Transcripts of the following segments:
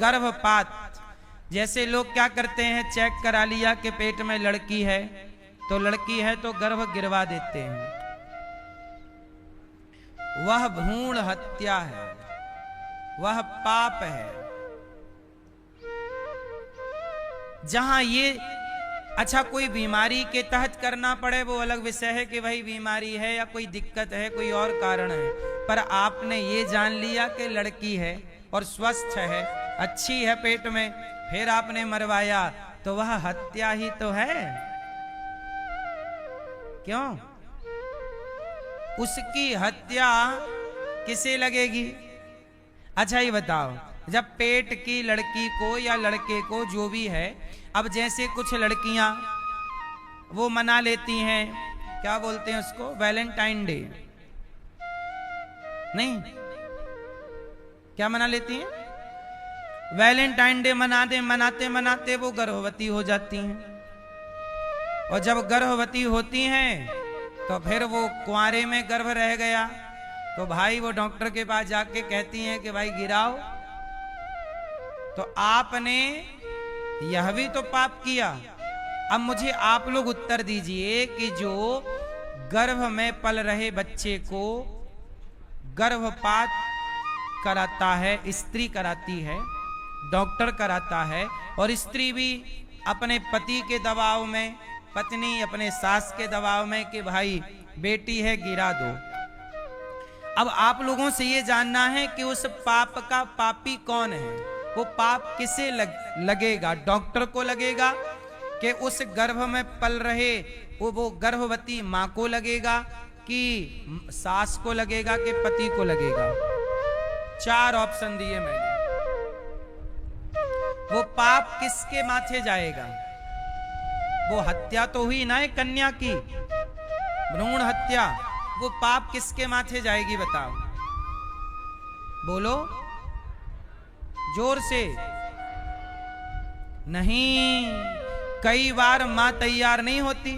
गर्भपात, जैसे लोग क्या करते हैं, चेक करा लिया कि पेट में लड़की है, तो लड़की है तो गर्भ गिरवा देते हैं, वह भ्रूण हत्या है, वह पाप है। जहां ये अच्छा कोई बीमारी के तहत करना पड़े वो अलग विषय है कि वही बीमारी है या कोई दिक्कत है, कोई और कारण है, पर आपने ये जान लिया कि लड़की है और स्वस्थ है, अच्छी है पेट में, फिर आपने मरवाया, तो वह हत्या ही तो है। क्यों? उसकी हत्या किसे लगेगी? अच्छा ये बताओ, जब पेट की लड़की को या लड़के को जो भी है, अब जैसे कुछ लड़कियां वो मना लेती हैं, क्या बोलते हैं उसको, वैलेंटाइन डे, नहीं क्या मना लेती हैं, वैलेंटाइन डे मनाते मनाते वो गर्भवती हो जाती हैं, और जब गर्भवती होती हैं तो फिर वो कुंवारे में गर्भ रह गया, तो भाई वो डॉक्टर के पास जाके कहती हैं कि भाई गिराओ। तो आपने यह भी तो पाप किया। अब मुझे आप लोग उत्तर दीजिए कि जो गर्भ में पल रहे बच्चे को गर्भपात कराता है, स्त्री कराती है, डॉक्टर कराता है, और स्त्री भी अपने पति के दबाव में, पत्नी अपने सास के दबाव में कि भाई बेटी है गिरा दो। अब आप लोगों से ये जानना है कि उस पाप का पापी कौन है, वो पाप किसे लगेगा? डॉक्टर को लगेगा कि उस गर्भ में पल रहे वो गर्भवती मां को लगेगा, कि सास को लगेगा, कि पति को लगेगा? 4 ऑप्शन दिए मैंने। वो पाप किसके माथे जाएगा? वो हत्या तो हुई ना एक कन्या की, भ्रूण हत्या, वो पाप किसके माथे जाएगी बताओ? बोलो जोर से। नहीं, कई बार मां तैयार नहीं होती,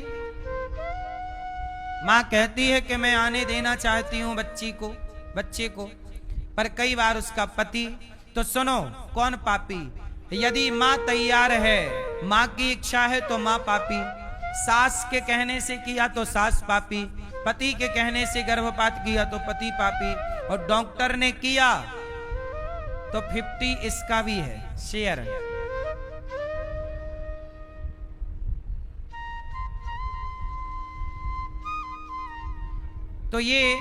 मां कहती है कि मैं आने देना चाहती हूं बच्चे को, पर कई बार उसका पति। तो सुनो कौन पापी? यदि मां तैयार है, मां की इच्छा है तो मां पापी, सास के कहने से किया तो सास पापी, पति के कहने से गर्भपात किया तो पति पापी, और डॉक्टर ने किया तो 50 इसका भी है शेयर। तो ये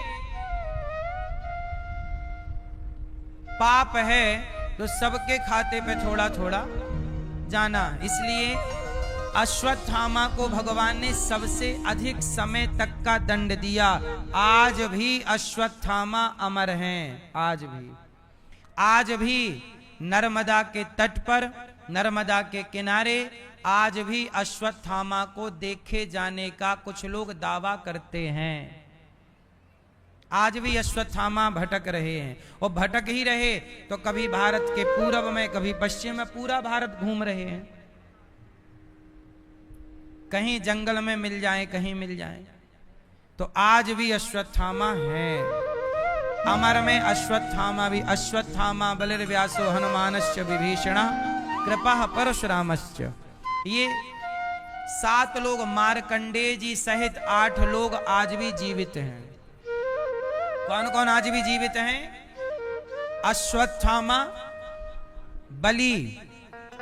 पाप है, तो सबके खाते पे थोड़ा थोड़ा जाना। इसलिए अश्वत्थामा को भगवान ने सबसे अधिक समय तक का दंड दिया। आज भी अश्वत्थामा अमर हैं, आज भी नर्मदा के तट पर, नर्मदा के किनारे आज भी अश्वत्थामा को देखे जाने का कुछ लोग दावा करते हैं। आज भी अश्वत्थामा भटक रहे हैं, और भटक ही रहे तो कभी भारत के पूर्व में, कभी पश्चिम में, पूरा भारत घूम रहे हैं। कहीं जंगल में मिल जाए, कहीं मिल जाए, तो आज भी अश्वत्थामा है। अमर में अश्वत्थामा भी। अश्वत्थामा बलिर्व्यासो हनुमानश्च विभीषण कृपा परशुरामश्च। ये 7 लोग, मार्कंडेय जी सहित 8 लोग आज भी जीवित हैं। कौन कौन आज भी जीवित हैं? अश्वत्थामा, बलि,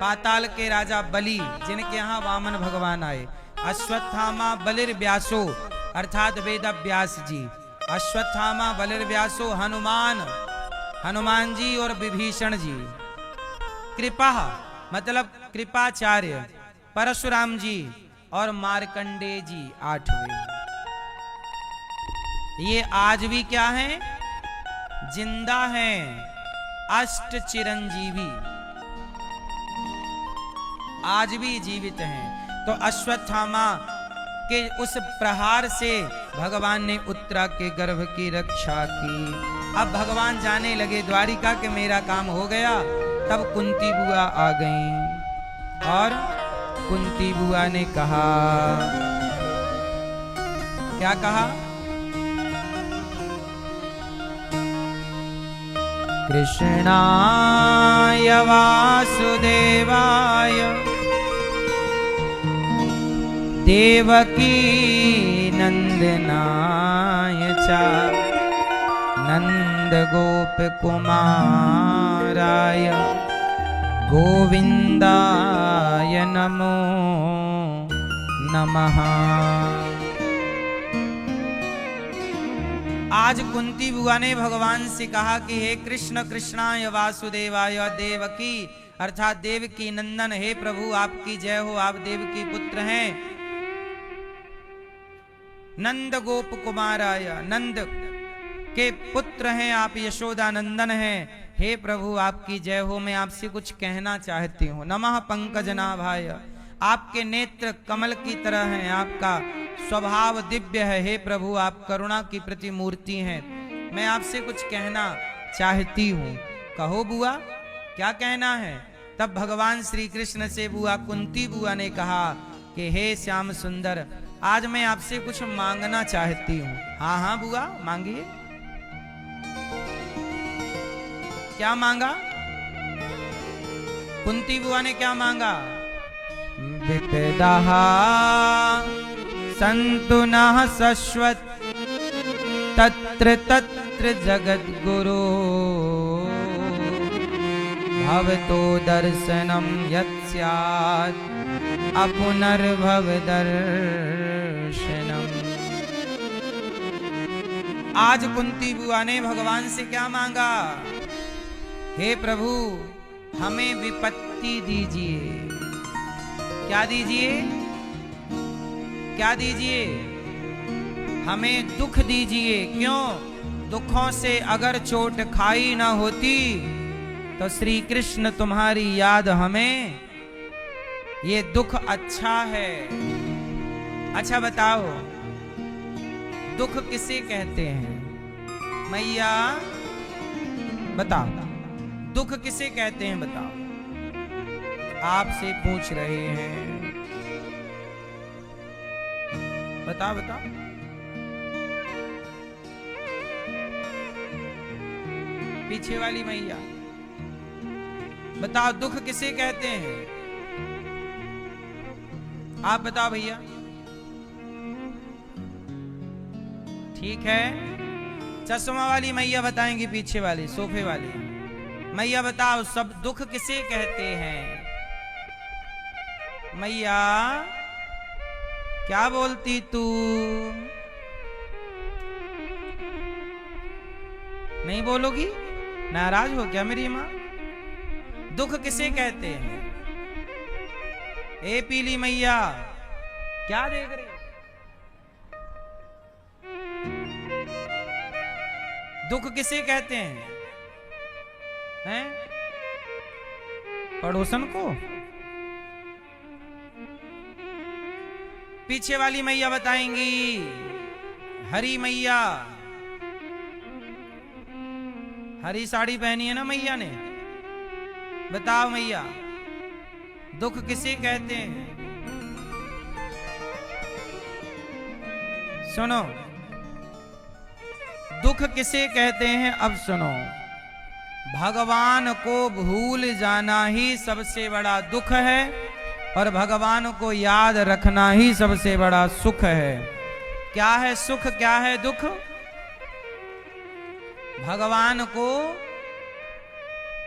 पाताल के राजा बलि, जिनके यहां वामन भगवान आए, अश्वत्थामा बलिर्व्यासो अर्थात वेद व्यास जी, अश्वत्थामा बलिर्व्यासो हनुमान जी और विभीषण जी, कृपा मतलब कृपाचार्य, परशुराम जी और मार्कंडेय जी 8वें। ये आज भी क्या हैं? जिंदा हैं, अष्ट चिरंजीवी आज भी जीवित हैं। तो अश्वत्थामा के उस प्रहार से भगवान ने उत्तरा के गर्भ की रक्षा की। अब भगवान जाने लगे द्वारिका के मेरा काम हो गया। तब कुंती बुआ आ गईं और कुंती बुआ ने कहा, क्या कहा? कृष्णाय वासुदेवाय वासुदेवाय देवकी नंदनाय च नंद गोप कुमाराय गोविंदाय नमो नमः। आज कुंती बुआ ने भगवान से कहा कि हे कृष्ण कृष्णाय वासुदेवाय देवकी अर्थात देवकी नंदन, हे प्रभु आपकी जय हो, आप देवकी पुत्र हैं। नंद गोप कुमाराय, नंद के पुत्र हैं आप, यशोदा नंदन हैं, हे प्रभु आपकी जय हो। मैं आपसे कुछ कहना चाहती हूँ। नमः पंकजनाभाय, आपके नेत्र कमल की तरह हैं, आपका स्वभाव दिव्य है, हे प्रभु आप करुणा की प्रतिमूर्ति हैं। मैं आपसे कुछ कहना चाहती हूँ। कहो बुआ, क्या कहना है? तब भगवान श्री कृष्ण से बुआ कुंती बुआ ने कहा कि हे श्याम सुंदर, आज मैं आपसे कुछ मांगना चाहती हूँ। हाँ हाँ बुआ मांगिए। क्या मांगा? कुंती बुआ ने क्या मांगा? विपदः सन्तु नः शश्वत् तत्र तत्र जगद्गुरो भवतो दर्शनं यत् स्यात् अपुनर्भव दर्शनम्। आज कुंती बुआ ने भगवान से क्या मांगा? हे प्रभु हमें विपत्ति दीजिए। क्या दीजिए? क्या दीजिए? हमें दुख दीजिए। क्यों? दुखों से अगर चोट खाई ना होती तो श्री कृष्ण तुम्हारी याद हमें, ये दुख अच्छा है। अच्छा बताओ, दुख किसे कहते हैं? मैया बताओ, दुख किसे कहते हैं? बताओ, आपसे पूछ रहे हैं, बताओ बताओ। पीछे वाली मैया बताओ, दुख किसे कहते हैं? आप बताओ भैया। ठीक है, चश्मा वाली मैया बताएंगी, पीछे वाली सोफे वाली मैया बताओ, सब दुख किसे कहते हैं? मैया क्या बोलती तू? नहीं बोलोगी? नाराज हो क्या मेरी माँ? दुख किसे कहते हैं? ए पीली मैया क्या देख रही? दुख किसे कहते हैं? हैं? पड़ोसन को? पीछे वाली मैया बताएंगी, हरी मैया। हरी साड़ी पहनी है ना मैया ने। बताओ मैया, दुख किसे कहते हैं? सुनो, दुख किसे कहते हैं? अब सुनो, भगवान को भूल जाना ही सबसे बड़ा दुख है और भगवान को याद रखना ही सबसे बड़ा सुख है। क्या है सुख, क्या है दुख? भगवान को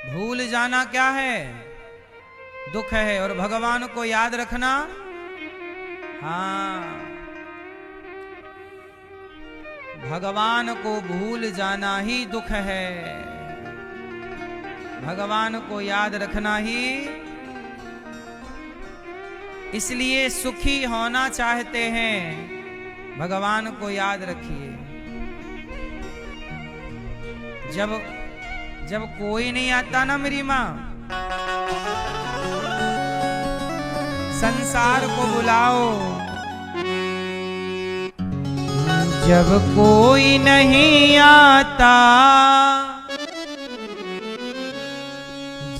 भूल जाना क्या है? दुख है। और भगवान को याद रखना, हाँ, भगवान को भूल जाना ही दुख है, भगवान को याद रखना ही। इसलिए सुखी होना चाहते हैं, भगवान को याद रखिए। जब कोई नहीं आता ना मेरी माँ, संसार को बुलाओ। जब कोई नहीं आता,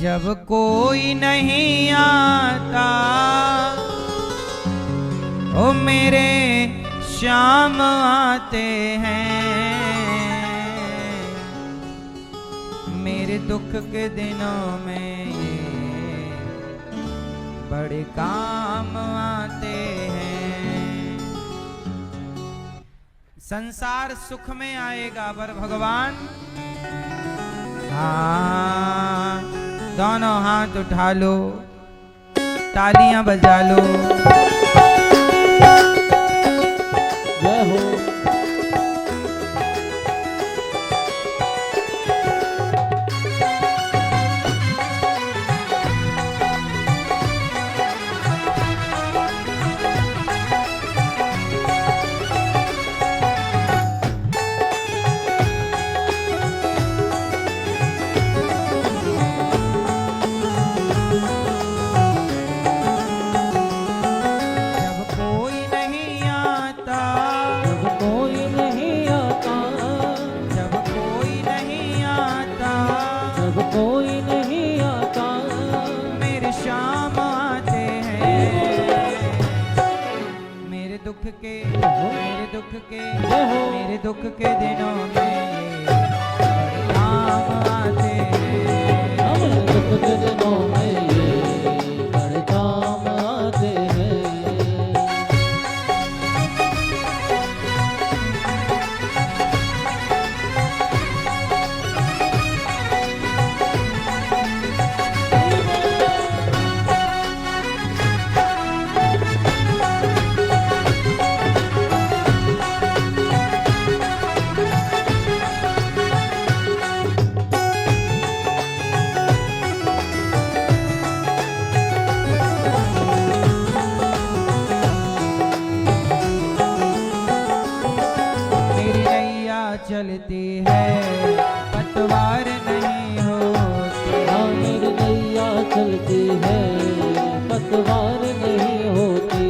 जब कोई नहीं आता, ओ मेरे श्याम आते हैं। मेरे दुख के दिनों में ये बड़े काम आते हैं। संसार सुख में आएगा पर भगवान, हाँ, दोनों हाथ उठा लो, तालियां बजा लो। जय हो। मेरे दुख के दिनों में ये काम आते हैं। मेरे दुख के दिनों में ये बड़े काम आते हैं। चलती है पतवार नहीं होती। मेरी नैया चलती है पतवार नहीं होती।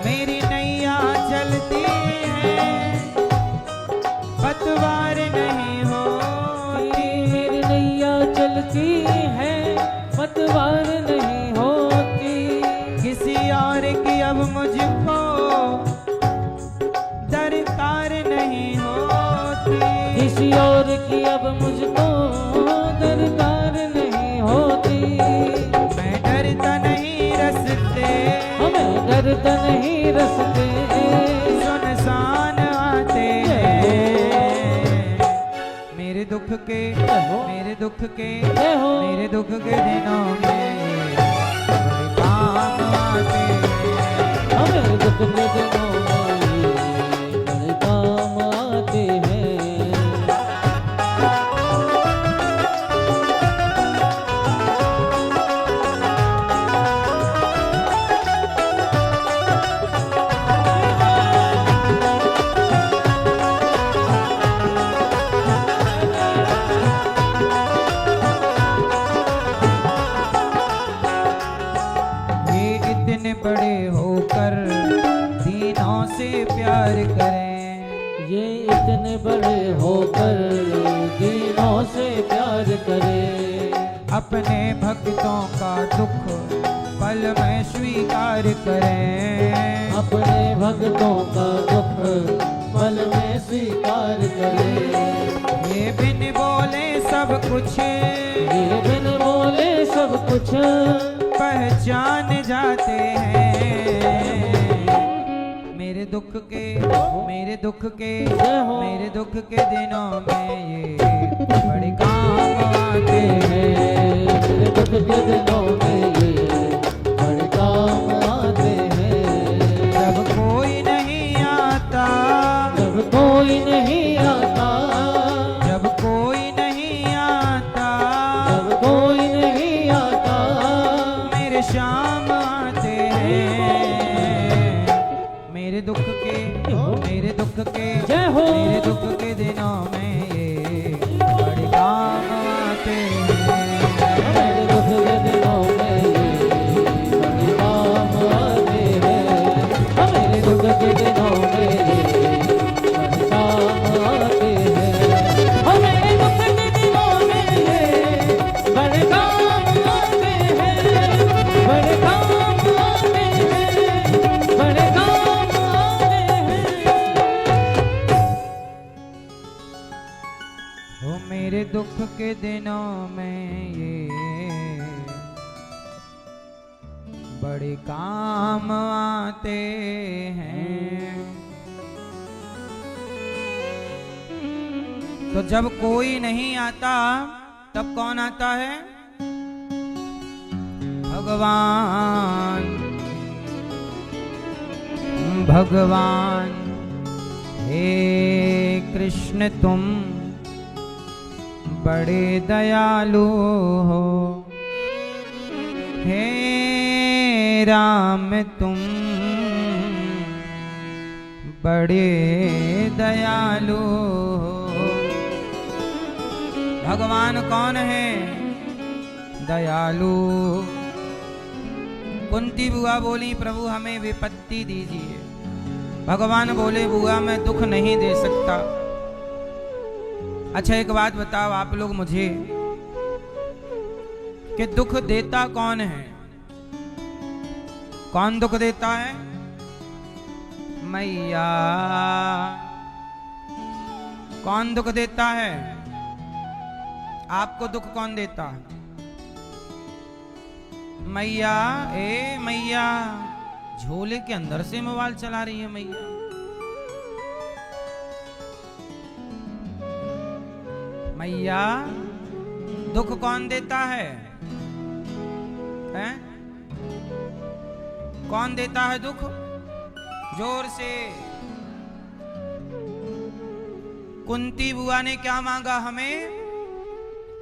मेरी नैया चलती है पतवार नहीं होती। मेरी नैया चलती है पतवार नहीं होती। किसी और की अब मुझको दरकार नहीं होती। किसी और की अब मुझको दरकार नहीं होती। मैं डरता नहीं रसते, हमें डरता नहीं रसते। सुनसान आते हैं। मेरे दुख के मेरे दुख के मेरे दुख के दिनों में बड़े काम आते हैं। हमें दुख के दिनों में बड़े काम आते हैं। बड़े होकर दीनों से प्यार करें। ये इतने बड़े होकर दीनों से प्यार करें। अपने भक्तों का दुख पल में स्वीकार करें। अपने भक्तों का दुख पल में स्वीकार करें। ये बिन बोले सब कुछ, ये बिन बोले सब कुछ पहचान जाते हैं। मेरे दुख के मेरे दुख के मेरे दुख के दिनों में ये बड़े काम आते हैं। मेरे दुख के दिनों में ये बड़े काम आते हैं। जब कोई नहीं आता, जब कोई नहीं आता, जब कोई नहीं आता, जब कोई नहीं आता, मेरे शाम आते हैं। मेरे दुख के मेरे दुख के जय हो। मेरे दुख के दिनों में ये बड़े काम आते हैं। मेरे दुख के बड़े काम आते हैं। तो जब कोई नहीं आता तब कौन आता है? भगवान। भगवान हे कृष्ण तुम बड़े दयालु हो, हे राम तुम बड़े दयालु हो। भगवान कौन है? दयालु। कुंती बुआ बोली प्रभु हमें विपत्ति दीजिए। भगवान बोले बुआ मैं दुख नहीं दे सकता। अच्छा एक बात बताओ आप लोग मुझे कि दुख देता कौन है? कौन दुख देता है? मैया। कौन दुख देता है? आपको दुख कौन देता है? मैया। ए मैया, झोले के अंदर से मोबाइल चला रही है मैया। मैया दुख कौन देता है? हैं? कौन देता है दुख? जोर से। कुंती बुआ ने क्या मांगा हमें?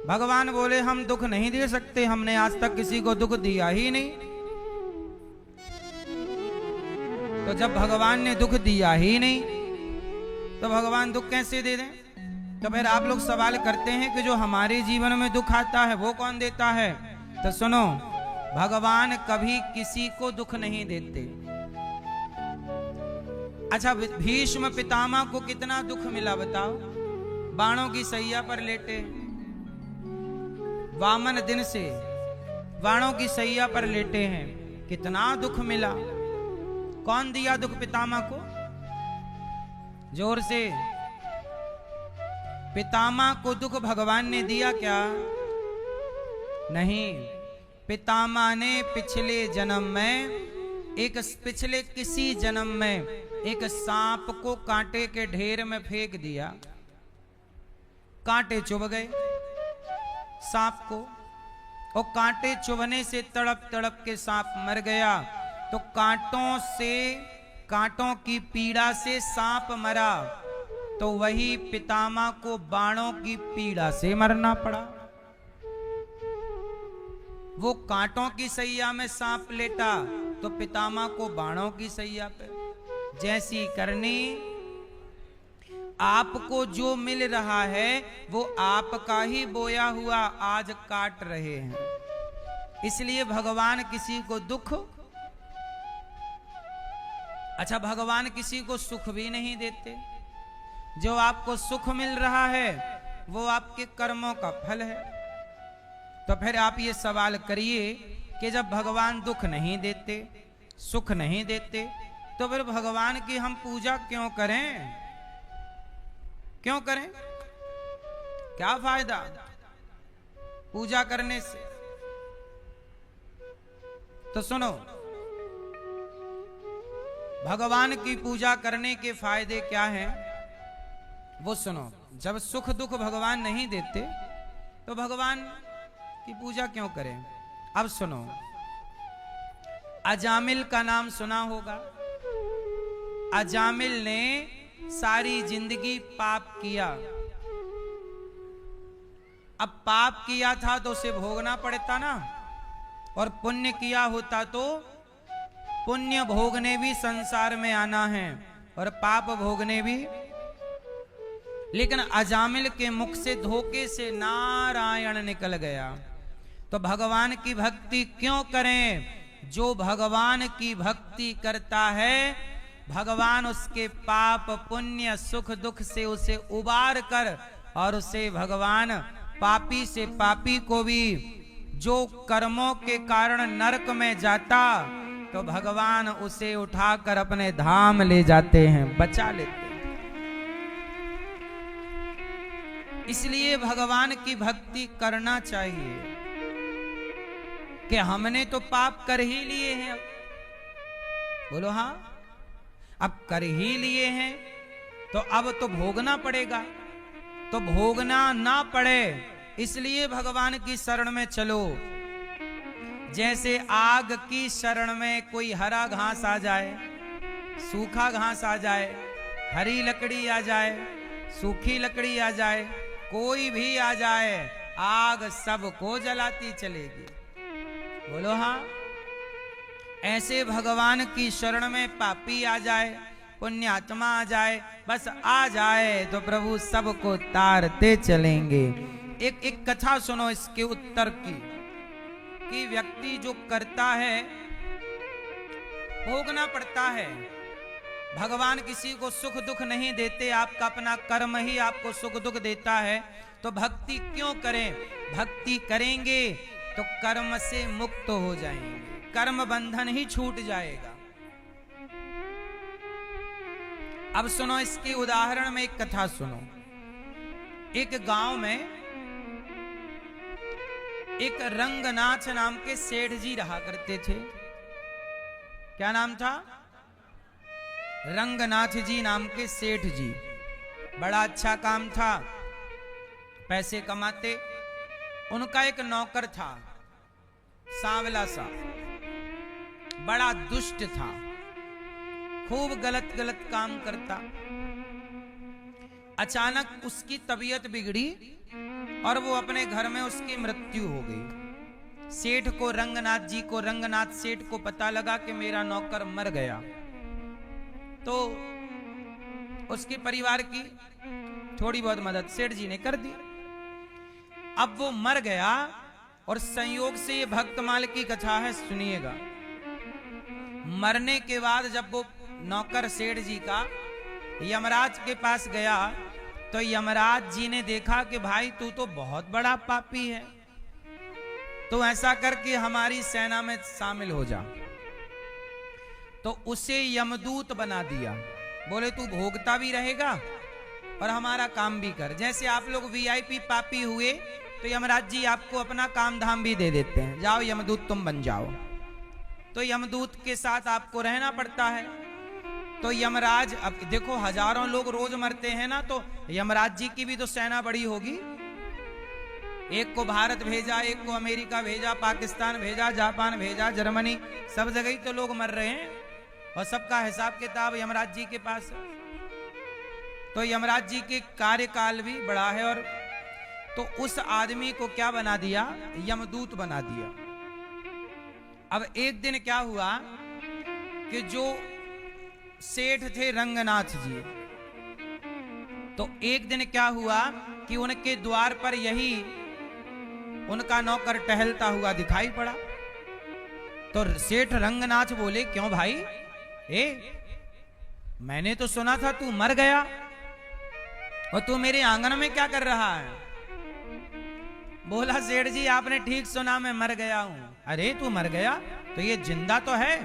भगवान बोले हम दुख नहीं दे सकते, हमने आज तक किसी को दुख दिया ही नहीं। तो जब भगवान ने दुख दिया ही नहीं तो भगवान दुख कैसे दे दें? तो फिर आप लोग सवाल करते हैं कि जो हमारे जीवन में दुख आता है वो कौन देता है? तो सुनो, भगवान कभी किसी को दुख नहीं देते। अच्छा भीष्म पितामह को कितना दुख मिला बताओ? बाणों की सैया पर लेटे, वामन दिन से बाणों की सैया पर लेटे हैं, कितना दुख मिला। कौन दिया दुख पितामह को? जोर से। पितामह को दुख भगवान ने दिया क्या? नहीं। पितामह ने पिछले जन्म में पिछले किसी जन्म में एक सांप को कांटे के ढेर में फेंक दिया, कांटे चुभ गए सांप को, और कांटे चुभने से तड़प तड़प के सांप मर गया। तो कांटों की पीड़ा से सांप मरा, तो वही पितामह को बाणों की पीड़ा से मरना पड़ा। वो कांटों की सैया में सांप लेटा तो पितामह को बाणों की सैया पे। जैसी करनी आपको जो मिल रहा है वो आपका ही बोया हुआ आज काट रहे हैं। इसलिए भगवान किसी को दुख, अच्छा भगवान किसी को सुख भी नहीं देते। जो आपको सुख मिल रहा है वो आपके कर्मों का फल है। तो फिर आप ये सवाल करिए कि जब भगवान दुख नहीं देते, सुख नहीं देते, तो फिर भगवान की हम पूजा क्यों करें? क्यों करें? क्या फायदा पूजा करने से? तो सुनो, भगवान की पूजा करने के फायदे क्या हैं वो सुनो। जब सुख दुख भगवान नहीं देते तो भगवान की पूजा क्यों करें? अब सुनो, अजामिल का नाम सुना होगा। अजामिल ने सारी जिंदगी पाप किया। अब पाप किया था तो उसे भोगना पड़ता ना, और पुण्य किया होता तो पुण्य भोगने भी संसार में आना है और पाप भोगने भी। लेकिन अजामिल के मुख से धोखे से नारायण निकल गया। तो भगवान की भक्ति क्यों करें? जो भगवान की भक्ति करता है भगवान उसके पाप पुण्य सुख दुख से उसे उबार कर, और उसे भगवान पापी से पापी को भी जो कर्मों के कारण नरक में जाता तो भगवान उसे उठाकर अपने धाम ले जाते हैं, बचा लेते हैं। इसलिए भगवान की भक्ति करना चाहिए। कि हमने तो पाप कर ही लिए हैं। अब बोलो हाँ, अब कर ही लिए हैं तो अब तो भोगना पड़ेगा। तो भोगना ना पड़े इसलिए भगवान की शरण में चलो। जैसे आग की शरण में कोई हरा घास आ जाए, सूखा घास आ जाए, हरी लकड़ी आ जाए, सूखी लकड़ी आ जाए, कोई भी आ जाए, आग सबको जलाती चलेगी। बोलो हाँ। ऐसे भगवान की शरण में पापी आ जाए, पुण्यात्मा आ जाए, बस आ जाए तो प्रभु सबको तारते चलेंगे। एक कथा सुनो इसके उत्तर की, कि व्यक्ति जो करता है भोगना पड़ता है। भगवान किसी को सुख दुख नहीं देते, आपका अपना कर्म ही आपको सुख दुख देता है। तो भक्ति क्यों करें? भक्ति करेंगे तो कर्म से मुक्त हो जाएंगे, कर्म बंधन ही छूट जाएगा। अब सुनो इसके उदाहरण में एक कथा सुनो। एक गांव में एक रंगनाथ नाम के सेठ जी रहा करते थे। क्या नाम था? रंगनाथ जी नाम के सेठ जी। बड़ा अच्छा काम था, पैसे कमाते। उनका एक नौकर था, सांवला सा, बड़ा दुष्ट था, खूब गलत गलत काम करता। अचानक उसकी तबीयत बिगड़ी और वो अपने घर में उसकी मृत्यु हो गई। सेठ को, रंगनाथ जी को, रंगनाथ सेठ को पता लगा कि मेरा नौकर मर गया। तो उसके परिवार की थोड़ी बहुत मदद सेठ जी ने कर दी। अब वो मर गया और संयोग से ये भक्तमाल की कथा है, सुनिएगा। मरने के बाद जब वो नौकर सेठ जी का यमराज के पास गया तो यमराज जी ने देखा कि भाई तू तो बहुत बड़ा पापी है, तो ऐसा करके हमारी सेना में शामिल हो जा। तो उसे यमदूत बना दिया। बोले तू भोगता भी रहेगा और हमारा काम भी कर। जैसे आप लोग वीआईपी पापी हुए तो यमराज जी आपको अपना काम धाम भी दे देते हैं, जाओ यमदूत तुम बन जाओ। तो यमदूत के साथ आपको रहना पड़ता है। तो यमराज, अब देखो हजारों लोग रोज मरते हैं ना, तो यमराज जी की भी तो सेना बड़ी होगी। एक को भारत भेजा, एक को अमेरिका भेजा, पाकिस्तान भेजा, जापान भेजा, जर्मनी, सब जगह ही तो लोग मर रहे हैं और सबका हिसाब किताब यमराज जी के पास। तो यमराज जी के कार्यकाल भी बड़ा है। और तो उस आदमी को क्या बना दिया? यमदूत बना दिया। अब एक दिन क्या हुआ कि जो सेठ थे रंगनाथ जी, तो एक दिन क्या हुआ कि उनके द्वार पर यही उनका नौकर टहलता हुआ दिखाई पड़ा। तो सेठ रंगनाथ बोले, क्यों भाई, मैंने तो सुना था तू मर गया और तू मेरे आंगन में क्या कर रहा है? बोला, सेठ जी आपने ठीक सुना, मैं मर गया हूं। अरे तू मर गया तो ये जिंदा तो है?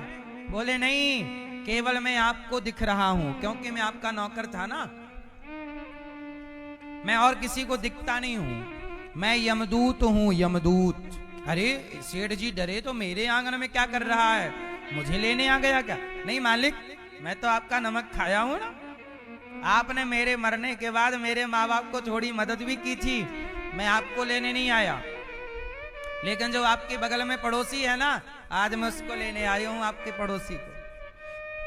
बोले नहीं, केवल मैं आपको दिख रहा हूं, क्योंकि मैं आपका नौकर था ना, मैं और किसी को दिखता नहीं हूं, मैं यमदूत हूं, यमदूत। अरे सेठ जी डरे, तो मेरे आंगन में क्या कर रहा है, मुझे लेने आ गया क्या? नहीं मालिक, मैं तो आपका नमक खाया हूं ना, आपने मेरे मरने के बाद मेरे माँ बाप को थोड़ी मदद भी की थी, मैं आपको लेने नहीं आया, लेकिन जो आपके बगल में पड़ोसी है ना, आज मैं उसको लेने आया हूं, आपके पड़ोसी को।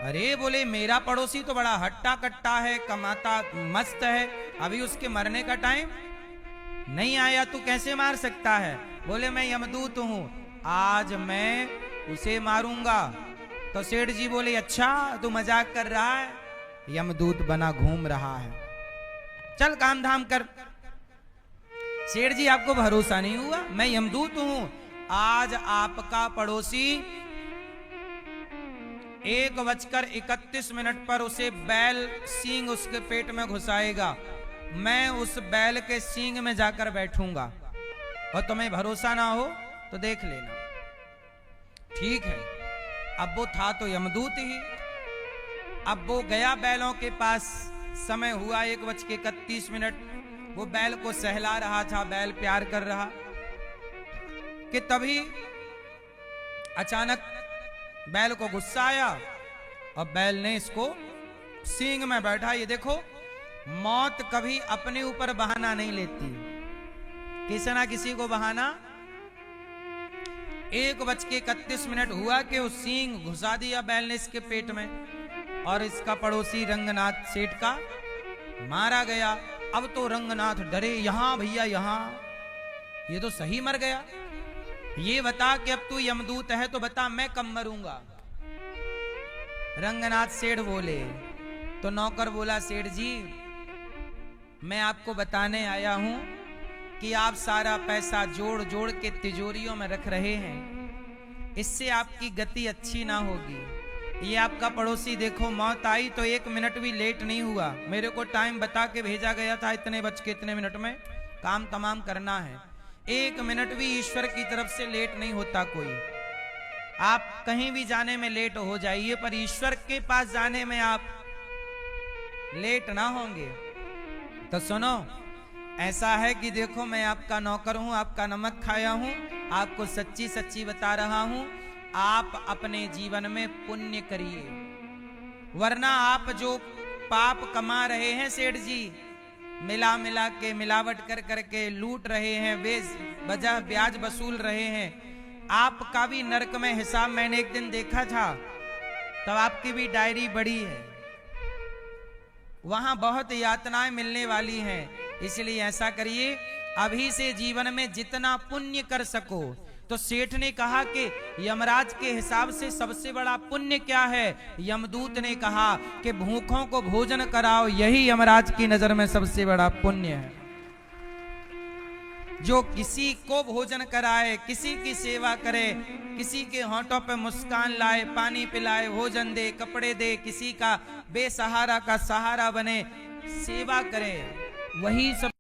अरे बोले, मेरा पड़ोसी तो बड़ा हट्टा कट्टा है, कमाता मस्त है, अभी उसके मरने का टाइम नहीं आया, तू कैसे मार सकता है? बोले, मैं यमदूत हूं, आज मैं उसे मारूंगा। तो सेठ जी बोले, अच्छा तू मजाक कर रहा है? यमदूत बना घूम रहा है, चल काम धाम कर। सेठ जी आपको भरोसा नहीं हुआ? मैं यमदूत हूं, आज आपका पड़ोसी 1:31 पर उसे बैल सींग उसके पेट में घुसाएगा, मैं उस बैल के सींग में जाकर बैठूंगा, और तुम्हें भरोसा ना हो तो देख लेना। ठीक है, अब वो था तो यमदूत ही। अब वो गया बैलों के पास, समय हुआ 1:31, वो बैल को सहला रहा था, बैल प्यार कर रहा कि तभी अचानक बैल को गुस्सा आया और बैल ने इसको सींग में बैठा। ये देखो, मौत कभी अपने ऊपर बहाना नहीं लेती, किसी ना किसी को बहाना। 1:31 हुआ कि उस सींग घुसा दिया बैल ने इसके पेट में, और इसका पड़ोसी रंगनाथ सेठ का मारा गया। अब तो रंगनाथ डरे, यहां भैया यहां, ये तो सही मर गया। ये बता कि अब तू यमदूत है तो बता मैं कब मरूंगा। रंगनाथ सेठ बोले तो नौकर बोला, सेठ जी मैं आपको बताने आया हूं कि आप सारा पैसा जोड़ जोड़ के तिजोरियों में रख रहे हैं, इससे आपकी गति अच्छी ना होगी। ये आपका पड़ोसी देखो, मौत आई तो 1 मिनट भी लेट नहीं हुआ। मेरे को टाइम बता के भेजा गया था, इतने बज के इतने मिनट में काम तमाम करना है। 1 मिनट भी ईश्वर की तरफ से लेट नहीं होता कोई। आप कहीं भी जाने में लेट हो जाइए, पर ईश्वर के पास जाने में आप लेट ना होंगे। तो सुनो, ऐसा है कि देखो मैं आपका नौकर हूं, आपका नमक खाया हूं, आपको सच्ची सच्ची बता रहा हूं, आप अपने जीवन में पुण्य करिए, वरना आप जो पाप कमा रहे हैं सेठ जी, मिला मिला के मिलावट कर करके लूट रहे हैं, बेवजह ब्याज वसूल रहे हैं, आपका भी नरक में हिसाब मैंने एक दिन देखा था, तब आपकी भी डायरी बड़ी है, वहां बहुत यातनाएं मिलने वाली हैं। इसलिए ऐसा करिए, अभी से जीवन में जितना पुण्य कर सको। तो सेठ ने कहा कि यमराज के हिसाब से सबसे बड़ा पुण्य क्या है? यमदूत ने कहा कि भूखों को भोजन कराओ, यही यमराज की नजर में सबसे बड़ा पुण्य है। जो किसी को भोजन कराए, किसी की सेवा करे, किसी के होंठों पे मुस्कान लाए, पानी पिलाए, भोजन दे, कपड़े दे, किसी का बेसहारा का सहारा बने, सेवा करे, वही सब